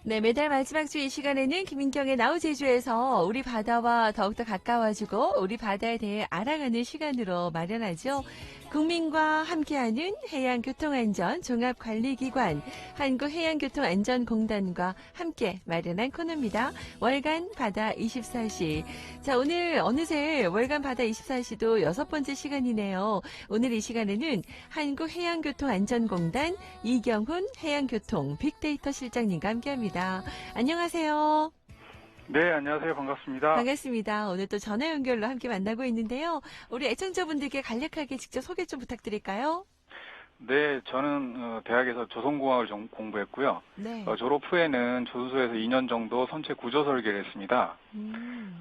네, 매달 마지막 주 이 시간에는 김인경의 나우 제주에서 우리 바다와 더욱더 가까워지고 우리 바다에 대해 알아가는 시간으로 마련하죠. 국민과 함께하는 해양교통안전 종합관리기관 한국해양교통안전공단과 함께 마련한 코너입니다. 월간 바다 24시. 자, 오늘 어느새 월간 바다 24시도 6번째 시간이네요. 오늘 이 시간에는 한국해양교통안전공단 이경훈 해양교통 빅데이터 실장님과 함께합니다. 안녕하세요. 네, 안녕하세요. 반갑습니다. 반갑습니다. 오늘 또 전화 연결로 함께 만나고 있는데요. 우리 애청자분들께 간략하게 직접 소개 좀 부탁드릴까요? 네, 저는 대학에서 조선공학을 공부했고요. 네. 졸업 후에는 조수소에서 2년 정도 선체 구조 설계를 했습니다.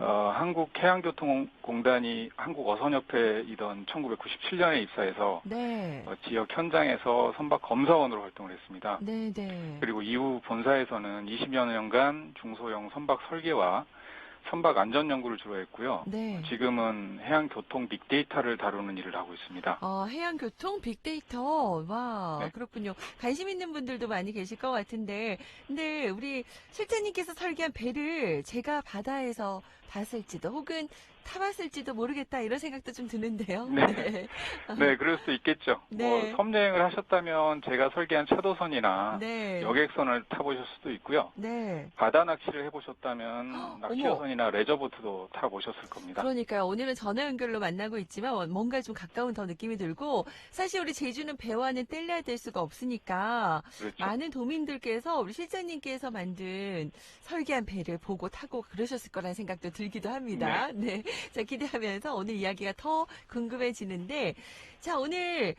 한국해양교통공단이 한국어선협회이던 1997년에 입사해서 네. 지역 현장에서 선박 검사원으로 활동을 했습니다. 네, 네. 그리고 이후 본사에서는 20여 년간 중소형 선박 설계와 선박 안전 연구를 주로 했고요. 네. 지금은 해양교통 빅데이터를 다루는 일을 하고 있습니다. 해양교통 빅데이터. 와, 네. 그렇군요. 관심 있는 분들도 많이 계실 것 같은데, 근데 우리 실장님께서 설계한 배를 제가 바다에서 봤을지도 혹은 타봤을지도 모르겠다 이런 생각도 좀 드는데요. 네. 네. 네, 그럴 수도 있겠죠. 네. 섬여행을 하셨다면 제가 설계한 차도선이나 네. 여객선을 타보실 수도 있고요. 네. 바다 낚시를 해보셨다면 낚시어선이나 레저보트도 타보셨을 겁니다. 그러니까요. 오늘은 전화 연결로 만나고 있지만 뭔가 좀 가까운 더 느낌이 들고 사실 우리 제주는 배와는 뗄래야 될 수가 없으니까 그렇죠. 많은 도민들께서 우리 실장님께서 만든 설계한 배를 보고 타고 그러셨을 거라는 생각도 들기도 합니다. 네. 자, 기대하면서 오늘 이야기가 더 궁금해지는데 자, 오늘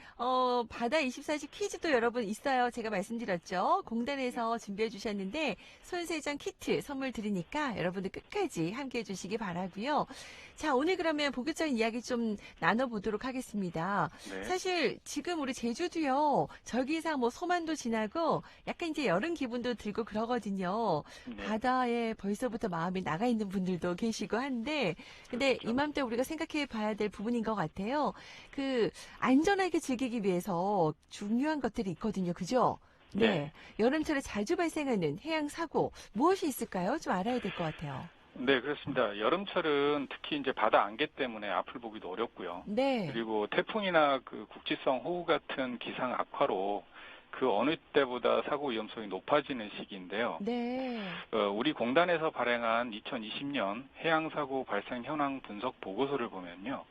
바다 24시 퀴즈도 여러분 있어요. 제가 말씀드렸죠. 공단에서 준비해 주셨는데 손세정 키트 선물 드리니까 여러분들 끝까지 함께해 주시기 바라고요. 자, 오늘 그러면 본격적인 이야기 좀 나눠보도록 하겠습니다. 네. 사실 지금 우리 제주도요. 절기상 뭐 소만도 지나고 약간 이제 여름 기분도 들고 그러거든요. 네. 바다에 벌써부터 마음이 나가 있는 분들도 계시고 한데 근데 그렇죠. 이맘때 우리가 생각해 봐야 될 부분인 것 같아요. 안전하게 즐기기 위해서 중요한 것들이 있거든요. 그죠? 네. 여름철에 자주 발생하는 해양 사고 무엇이 있을까요? 좀 알아야 될 것 같아요. 네, 그렇습니다. 여름철은 특히 이제 바다 안개 때문에 앞을 보기도 어렵고요. 네. 그리고 태풍이나 국지성 호우 같은 기상 악화로 그 어느 때보다 사고 위험성이 높아지는 시기인데요. 네. 우리 공단에서 발행한 2020년 해양사고 발생 현황 분석 보고서를 보면요.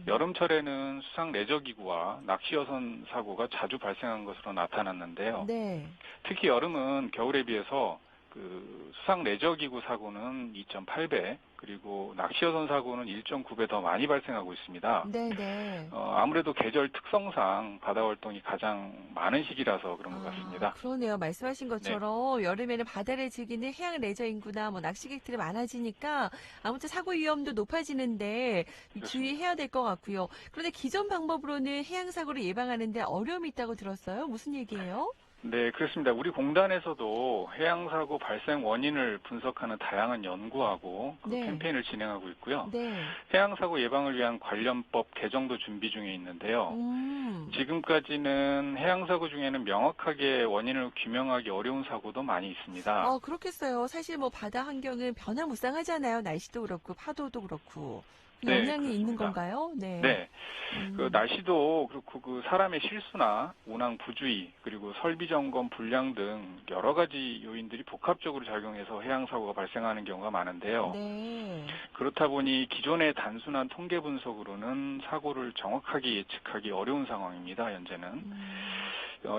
여름철에는 수상 레저기구와 낚시어선 사고가 자주 발생한 것으로 나타났는데요. 네. 특히 여름은 겨울에 비해서 수상 레저기구 사고는 2.8배, 그리고 낚시어선 사고는 1.9배 더 많이 발생하고 있습니다. 네네. 아무래도 계절 특성상 바다 활동이 가장 많은 시기라서 그런 것 같습니다. 그러네요. 말씀하신 것처럼 여름에는 바다를 즐기는 해양 레저 인구나 낚시객들이 많아지니까 아무튼 사고 위험도 높아지는데 주의해야 될 것 같고요. 그런데 기존 방법으로는 해양 사고를 예방하는데 어려움이 있다고 들었어요. 무슨 얘기예요? 네, 그렇습니다. 우리 공단에서도 해양사고 발생 원인을 분석하는 다양한 연구하고 캠페인을 진행하고 있고요. 네. 해양사고 예방을 위한 관련법 개정도 준비 중에 있는데요. 지금까지는 해양사고 중에는 명확하게 원인을 규명하기 어려운 사고도 많이 있습니다. 그렇겠어요. 사실 뭐 바다 환경은 변화무쌍하잖아요. 날씨도 그렇고 파도도 그렇고. 네, 영향이 그렇습니다. 있는 건가요? 네. 네. 날씨도 그렇고 사람의 실수나 운항 부주의 그리고 설비 점검 불량 등 여러 가지 요인들이 복합적으로 작용해서 해양 사고가 발생하는 경우가 많은데요. 네. 그렇다 보니 기존의 단순한 통계 분석으로는 사고를 정확하게 예측하기 어려운 상황입니다. 현재는.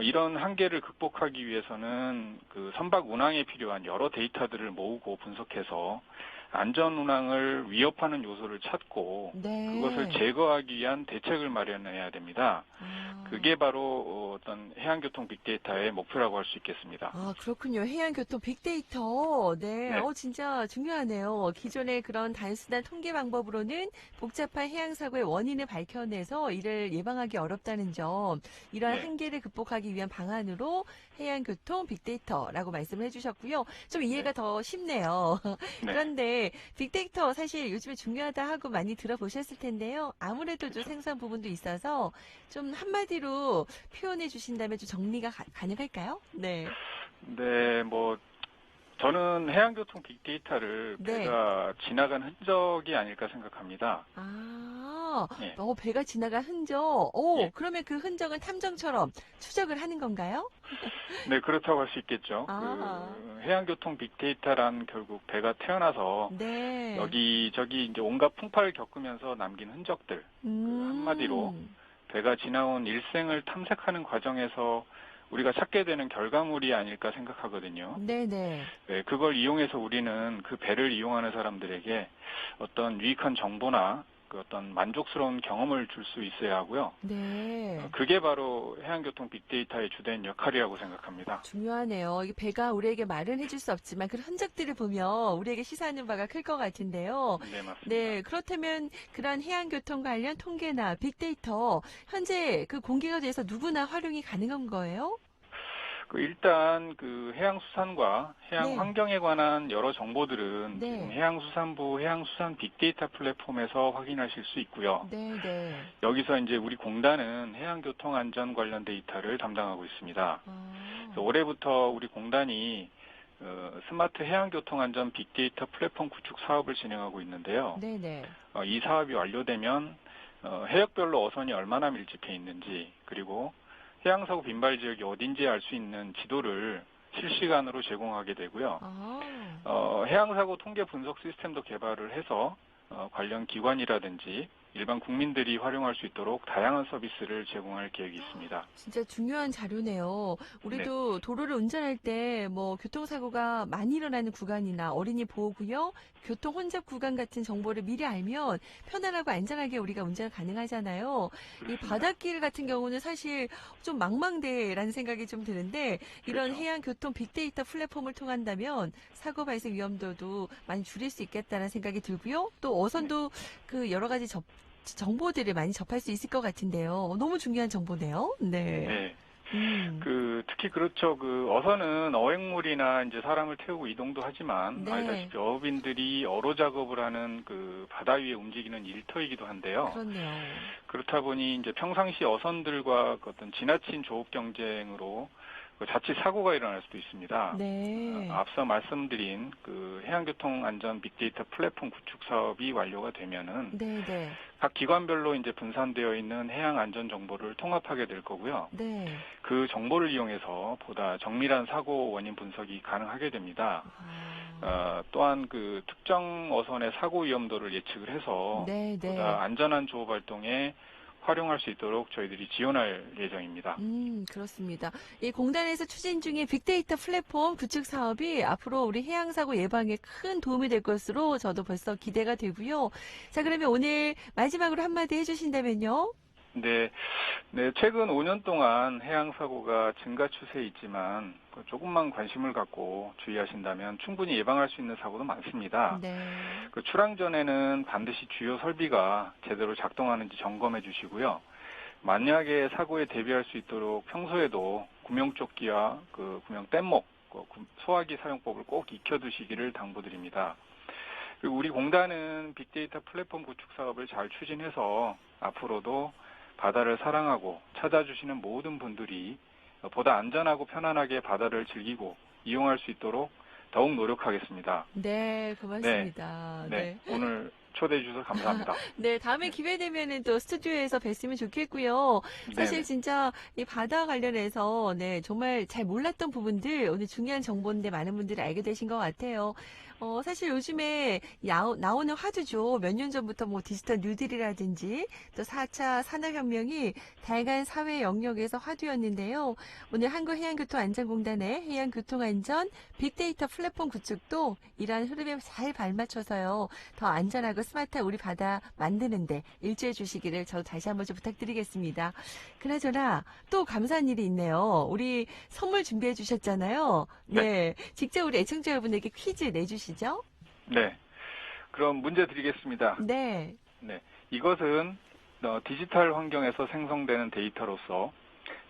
이런 한계를 극복하기 위해서는 선박 운항에 필요한 여러 데이터들을 모으고 분석해서 안전 운항을 위협하는 요소를 찾고 그것을 제거하기 위한 대책을 마련해야 됩니다. 그게 바로 어떤 해양교통 빅데이터의 목표라고 할 수 있겠습니다. 그렇군요. 해양교통 빅데이터. 네. 진짜 중요하네요. 기존의 그런 단순한 통계 방법으로는 복잡한 해양사고의 원인을 밝혀내서 이를 예방하기 어렵다는 점. 이러한 한계를 극복하기 위한 방안으로 해양교통 빅데이터라고 말씀을 해주셨고요. 좀 이해가 더 쉽네요. 그런데 빅데이터 사실 요즘에 중요하다 하고 많이 들어보셨을 텐데요. 아무래도 좀 생소한 부분도 있어서 좀 한마디로 표현해 주신다면 좀 정리가 가능할까요? 네. 네, 저는 해양교통 빅데이터를 네. 배가 지나간 흔적이 아닐까 생각합니다. 예, 배가 지나간 흔적. 오, 예. 그러면 그 흔적은 탐정처럼 추적을 하는 건가요? 네, 그렇다고 할 수 있겠죠. 아, 그 해양교통 빅데이터란 결국 배가 태어나서 네. 여기저기 이제 온갖 풍파를 겪으면서 남긴 흔적들, 그 한마디로 음, 배가 지나온 일생을 탐색하는 과정에서 우리가 찾게 되는 결과물이 아닐까 생각하거든요. 네네. 네, 그걸 이용해서 우리는 그 배를 이용하는 사람들에게 어떤 유익한 정보나 그 어떤 만족스러운 경험을 줄 수 있어야 하고요. 네. 그게 바로 해양교통 빅데이터의 주된 역할이라고 생각합니다. 중요하네요. 이 배가 우리에게 말은 해줄 수 없지만 그 흔적들을 보면 우리에게 시사하는 바가 클 것 같은데요. 네, 맞습니다. 네, 그렇다면 그런 해양교통 관련 통계나 빅데이터 현재 그 공개가 돼서 누구나 활용이 가능한 거예요? 일단 그 해양수산과 네, 해양환경에 관한 여러 정보들은 지금 네, 해양수산부 해양수산 빅데이터 플랫폼에서 확인하실 수 있고요. 네, 네. 여기서 이제 우리 공단은 해양교통안전 관련 데이터를 담당하고 있습니다. 그래서 아, 올해부터 우리 공단이 스마트 해양교통안전 빅데이터 플랫폼 구축 사업을 진행하고 있는데요. 네, 네. 이 사업이 완료되면 해역별로 어선이 얼마나 밀집해 있는지, 그리고 해양사고 빈발 지역이 어딘지 알 수 있는 지도를 실시간으로 제공하게 되고요. 아, 해양사고 통계 분석 시스템도 개발을 해서 관련 기관이라든지 일반 국민들이 활용할 수 있도록 다양한 서비스를 제공할 계획이 있습니다. 진짜 중요한 자료네요. 네, 우리도 도로를 운전할 때 뭐 교통사고가 많이 일어나는 구간이나 어린이 보호구역, 교통 혼잡 구간 같은 정보를 미리 알면 편안하고 안전하게 우리가 운전 가능하잖아요. 이 그렇습니다. 바닷길 같은 경우는 사실 좀 망망대해라는 생각이 좀 드는데 이런 그렇죠. 해양 교통 빅데이터 플랫폼을 통한다면 사고 발생 위험도도 많이 줄일 수 있겠다는 생각이 들고요. 또 네. 어선도 그 여러 가지 정보들을 많이 접할 수 있을 것 같은데요. 너무 중요한 정보네요. 네. 네. 음. 특히 그렇죠. 어선은 어획물이나 이제 사람을 태우고 이동도 하지만 네. 알다시피 어업인들이 어로 작업을 하는 그 바다 위에 움직이는 일터이기도 한데요. 그렇네요. 그렇다 보니 이제 평상시 어선들과 그 어떤 지나친 조업 경쟁으로 자칫 사고가 일어날 수도 있습니다. 네. 앞서 말씀드린 그 해양교통 안전 빅데이터 플랫폼 구축 사업이 완료가 되면은 네네. 각 기관별로 이제 분산되어 있는 해양 안전 정보를 통합하게 될 거고요. 네. 그 정보를 이용해서 보다 정밀한 사고 원인 분석이 가능하게 됩니다. 아. 또한 그 특정 어선의 사고 위험도를 예측을 해서 네네. 보다 안전한 조업 활동에 활용할 수 있도록 저희들이 지원할 예정입니다. 그렇습니다. 이 공단에서 추진 중인 빅데이터 플랫폼 구축 사업이 앞으로 우리 해양사고 예방에 큰 도움이 될 것으로 저도 벌써 기대가 되고요. 자, 그러면 오늘 마지막으로 한마디 해주신다면요? 네, 네, 최근 5년 동안 해양 사고가 증가 추세에 있지만 조금만 관심을 갖고 주의하신다면 충분히 예방할 수 있는 사고도 많습니다. 네. 출항 전에는 반드시 주요 설비가 제대로 작동하는지 점검해 주시고요. 만약에 사고에 대비할 수 있도록 평소에도 구명조끼와 구명 뗏목, 소화기 사용법을 꼭 익혀두시기를 당부드립니다. 그리고 우리 공단은 빅데이터 플랫폼 구축 사업을 잘 추진해서 앞으로도 바다를 사랑하고 찾아주시는 모든 분들이 보다 안전하고 편안하게 바다를 즐기고 이용할 수 있도록 더욱 노력하겠습니다. 네, 네, 고맙습니다. 네. 네. 오늘 초대해 주셔서 감사합니다. 네, 다음에 기회 되면은 또 스튜디오에서 뵀으면 좋겠고요. 사실 네네. 진짜 이 바다 관련해서 네, 정말 잘 몰랐던 부분들 오늘 중요한 정보인데 많은 분들이 알게 되신 것 같아요. 사실 요즘에 나오는 화두죠. 몇 년 전부터 뭐 디지털 뉴딜이라든지 또 4차 산업혁명이 다양한 사회 영역에서 화두였는데요. 오늘 한국해양교통안전공단의 해양교통안전 빅데이터 플랫폼 구축도 이러한 흐름에 잘 발맞춰서요. 더 안전하고 스마트한 우리 바다 만드는데 일조해 주시기를 저 다시 한번 좀 부탁드리겠습니다. 그나저나 또 감사한 일이 있네요. 우리 선물 준비해 주셨잖아요. 네. 네, 직접 우리 애청자 여러분에게 퀴즈 내주시죠. 네. 그럼 문제 드리겠습니다. 네, 네. 이것은 디지털 환경에서 생성되는 데이터로서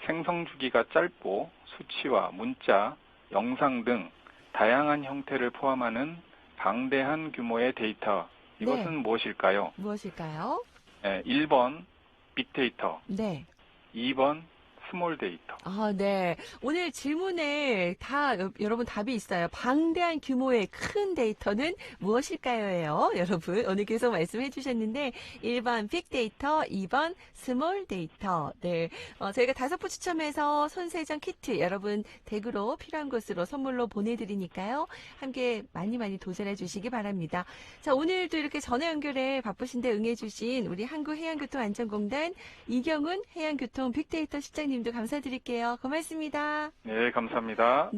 생성 주기가 짧고 수치와 문자, 영상 등 다양한 형태를 포함하는 방대한 규모의 데이터. 네, 이것은 무엇일까요? 무엇일까요? 네, 1번 빅데이터, 네, 2번 스몰 데이터. 아, 네. 오늘 질문에 다 여러분 답이 있어요. 방대한 규모의 큰 데이터는 무엇일까요?예요. 여러분 오늘 계속 말씀해 주셨는데 1번 빅데이터, 2번 스몰 데이터. 네. 저희가 5분 추첨해서 손세정 키트 여러분 댁으로 필요한 곳으로 선물로 보내드리니까요. 함께 많이 많이 도전해 주시기 바랍니다. 자, 오늘도 이렇게 전화 연결에 바쁘신데 응해 주신 우리 한국해양교통안전공단 이경훈 해양교통 빅데이터 실장님도 감사드릴게요. 고맙습니다. 네, 감사합니다.